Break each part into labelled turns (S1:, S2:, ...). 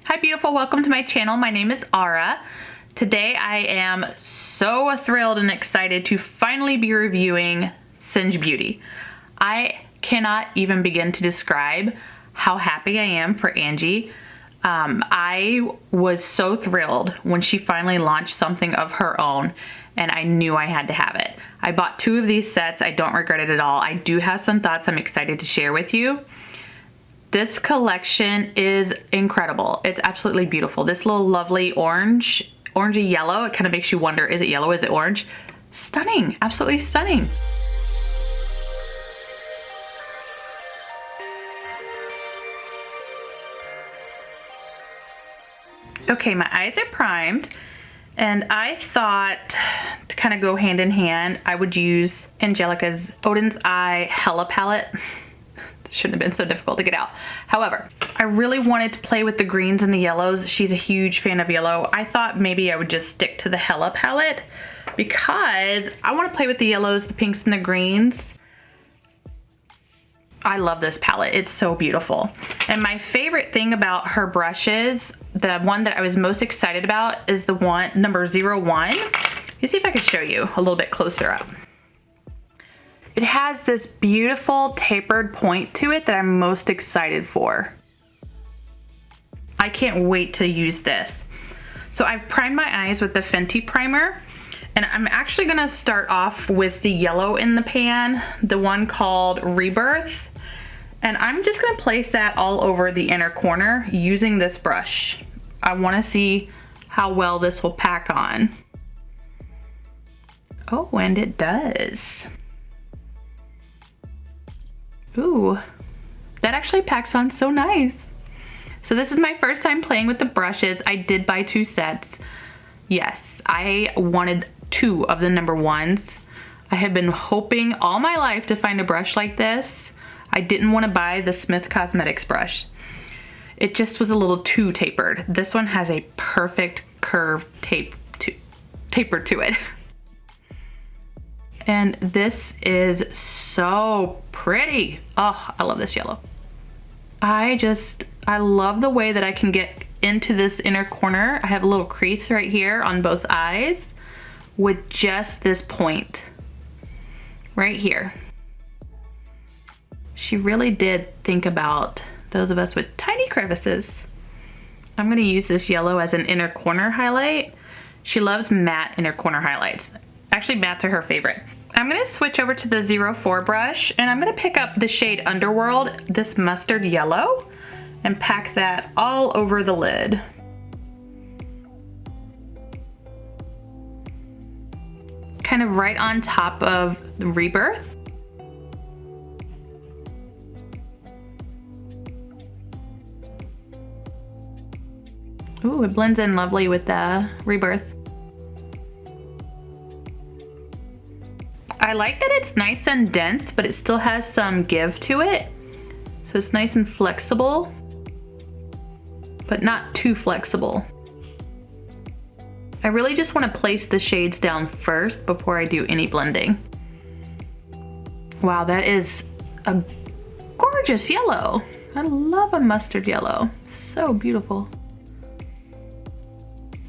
S1: Hi beautiful, welcome to my channel. My name is Ara. Today I am so thrilled and excited to finally be reviewing Singe Beauty. I cannot even begin to describe how happy I am for Angie. I was so thrilled when she finally launched something of her own and I knew I had to have it. I bought 2 of these sets. I don't regret it at all. I do have some thoughts I'm excited to share with you. This collection is incredible. It's absolutely beautiful. This little lovely orangey yellow, it kind of makes you wonder, is it yellow, is it orange? Stunning, absolutely stunning. Okay, my eyes are primed, and I thought to kind of go hand in hand, I would use Angelica's Oden's Eye Hela palette. Shouldn't have been so difficult to get out. However, I really wanted to play with the greens and the yellows. She's a huge fan of yellow. I thought maybe I would just stick to the Hela palette because I want to play with the yellows, the pinks, and the greens. I love this palette. It's so beautiful. And my favorite thing about her brushes, the one that I was most excited about, is the one number 01. Let me see if I can show you a little bit closer up. It has this beautiful tapered point to it that I'm most excited for. I can't wait to use this. So I've primed my eyes with the Fenty primer, and I'm actually gonna start off with the yellow in the pan, the one called Rebirth. And I'm just gonna place that all over the inner corner using this brush. I wanna see how well this will pack on. Oh, and it does. Ooh, that actually packs on so nice. So this is my first time playing with the brushes. I did buy 2 sets. Yes, I wanted 2 of the number 1s. I have been hoping all my life to find a brush like this. I didn't want to buy the Smith Cosmetics brush. It just was a little too tapered. This one has a perfect curve taper to it. And this is so pretty. Oh, I love this yellow. I love the way that I can get into this inner corner. I have a little crease right here on both eyes with just this point right here. She really did think about those of us with tiny crevices. I'm gonna use this yellow as an inner corner highlight. She loves matte inner corner highlights. Actually, mattes are her favorite. I'm gonna switch over to the 04 brush and I'm gonna pick up the shade Underworld, this mustard yellow, and pack that all over the lid. Kind of right on top of the Rebirth. Ooh, it blends in lovely with the Rebirth. I like that it's nice and dense, but it still has some give to it. So it's nice and flexible, but not too flexible. I really just want to place the shades down first before I do any blending. Wow, that is a gorgeous yellow. I love a mustard yellow. So beautiful.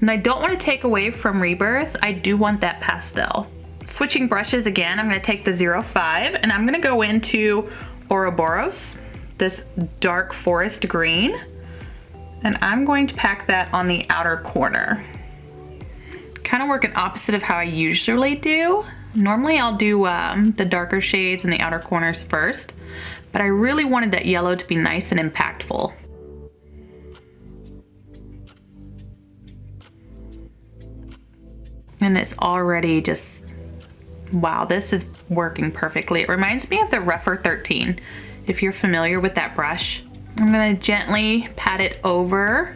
S1: And I don't want to take away from Rebirth. I do want that pastel. Switching brushes again, I'm going to take the 05 and I'm going to go into Ouroboros, this dark forest green, and I'm going to pack that on the outer corner. Kind of working opposite of how I usually do. Normally I'll do the darker shades in the outer corners first, but I really wanted that yellow to be nice and impactful. And it's already just, wow, this is working perfectly. It reminds me of the Rougher 13, if you're familiar with that brush. I'm gonna gently pat it over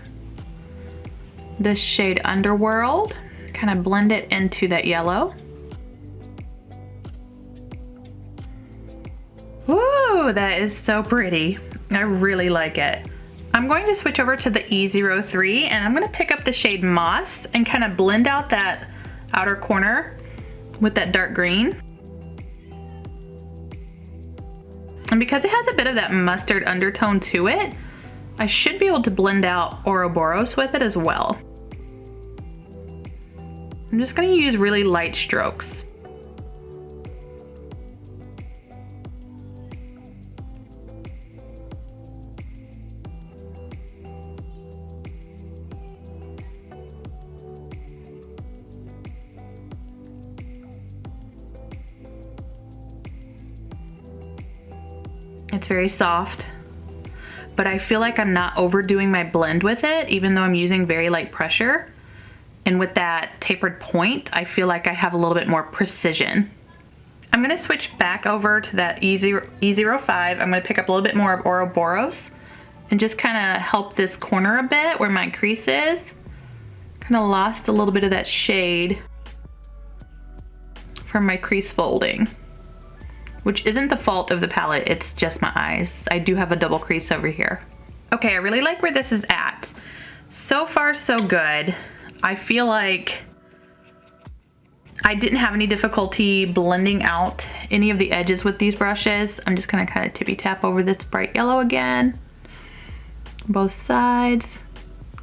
S1: the shade Underworld, kind of blend it into that yellow. Woo, that is so pretty. I really like it. I'm going to switch over to the E03 and I'm gonna pick up the shade Moss and kind of blend out that outer corner with that dark green. And because it has a bit of that mustard undertone to it, I should be able to blend out Ouroboros with it as well. I'm just gonna use really light strokes. It's very soft, but I feel like I'm not overdoing my blend with it, even though I'm using very light pressure. And with that tapered point, I feel like I have a little bit more precision. I'm gonna switch back over to that E05. I'm gonna pick up a little bit more of Ouroboros and just kinda help this corner a bit where my crease is. Kinda lost a little bit of that shade from my crease folding, which isn't the fault of the palette, it's just my eyes. I do have a double crease over here. Okay, I really like where this is at. So far, so good. I feel like I didn't have any difficulty blending out any of the edges with these brushes. I'm just gonna kind of tippy tap over this bright yellow again. Both sides,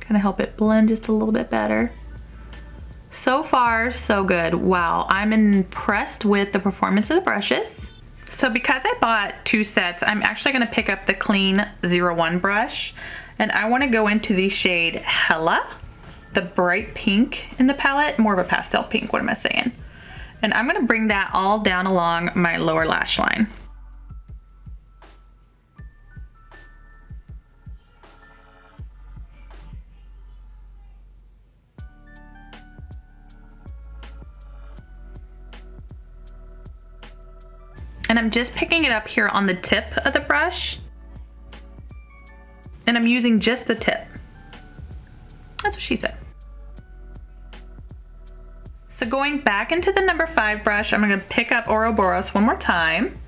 S1: kind of help it blend just a little bit better. So far, so good. Wow, I'm impressed with the performance of the brushes. So because I bought 2 sets, I'm actually gonna pick up the Clean 01 brush, and I wanna go into the shade Hela, the bright pink in the palette, more of a pastel pink, what am I saying? And I'm gonna bring that all down along my lower lash line. And I'm just picking it up here on the tip of the brush. And I'm using just the tip. That's what she said. So going back into the number 5 brush, I'm gonna pick up Ouroboros one more time,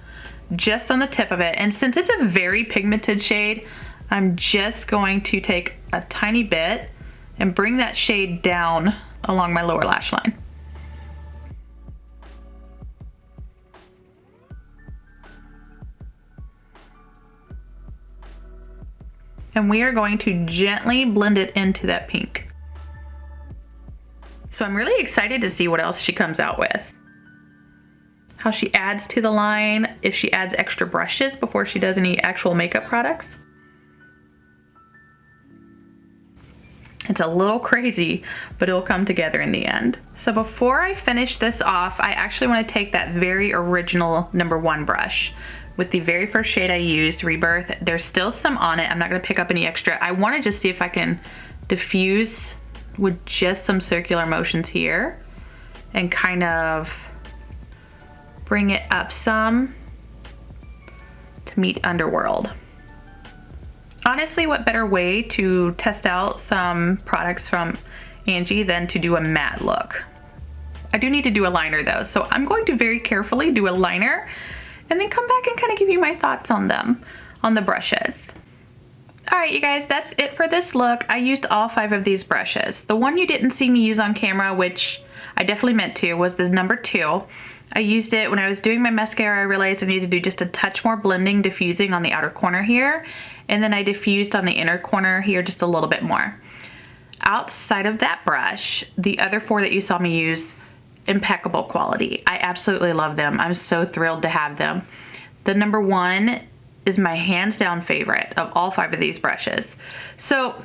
S1: just on the tip of it. And since it's a very pigmented shade, I'm just going to take a tiny bit and bring that shade down along my lower lash line. And we are going to gently blend it into that pink. So I'm really excited to see what else she comes out with. How she adds to the line, if she adds extra brushes before she does any actual makeup products. It's a little crazy, but it'll come together in the end. So before I finish this off, I actually want to take that very original number 1 brush with the very first shade I used, Rebirth. There's still some on it. I'm not gonna pick up any extra. I wanna just see if I can diffuse with just some circular motions here and kind of bring it up some to meet Underworld. Honestly, what better way to test out some products from Angie than to do a matte look? I do need to do a liner though, so I'm going to very carefully do a liner and then come back and kind of give you my thoughts on them, on the brushes. All right, you guys, that's it for this look. I used all 5 of these brushes. The one you didn't see me use on camera, which I definitely meant to, was the number 2. I used it when I was doing my mascara. I realized I needed to do just a touch more blending, diffusing on the outer corner here. And then I diffused on the inner corner here just a little bit more. Outside of that brush, the other 4 that you saw me use, impeccable quality. I absolutely love them. I'm so thrilled to have them. The number 1 is my hands down favorite of all 5 of these brushes. So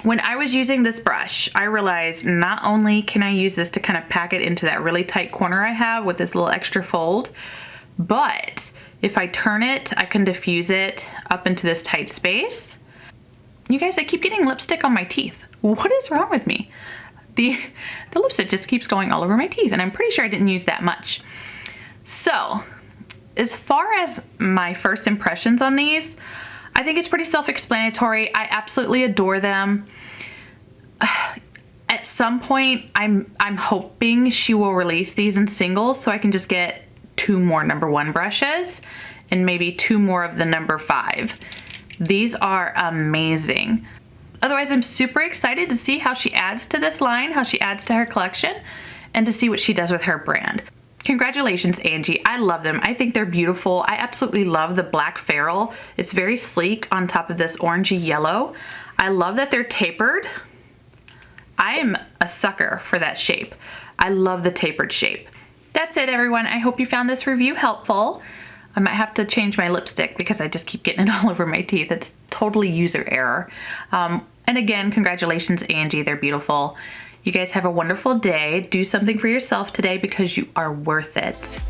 S1: when I was using this brush, I realized not only can I use this to kind of pack it into that really tight corner I have with this little extra fold, but if I turn it, I can diffuse it up into this tight space. You guys, I keep getting lipstick on my teeth. What is wrong with me? The lipstick just keeps going all over my teeth, and I'm pretty sure I didn't use that much. So, as far as my first impressions on these, I think it's pretty self-explanatory. I absolutely adore them. At some point, I'm hoping she will release these in singles so I can just get 2 more number 1 brushes and maybe 2 more of the number 5. These are amazing. Otherwise, I'm super excited to see how she adds to this line, how she adds to her collection, and to see what she does with her brand. Congratulations, Angie. I love them. I think they're beautiful. I absolutely love the black ferrule. It's very sleek on top of this orangey yellow. I love that they're tapered. I am a sucker for that shape. I love the tapered shape. That's it, everyone. I hope you found this review helpful. I might have to change my lipstick because I just keep getting it all over my teeth. It's totally user error. And again, congratulations, Angie. They're beautiful. You guys have a wonderful day. Do something for yourself today because you are worth it.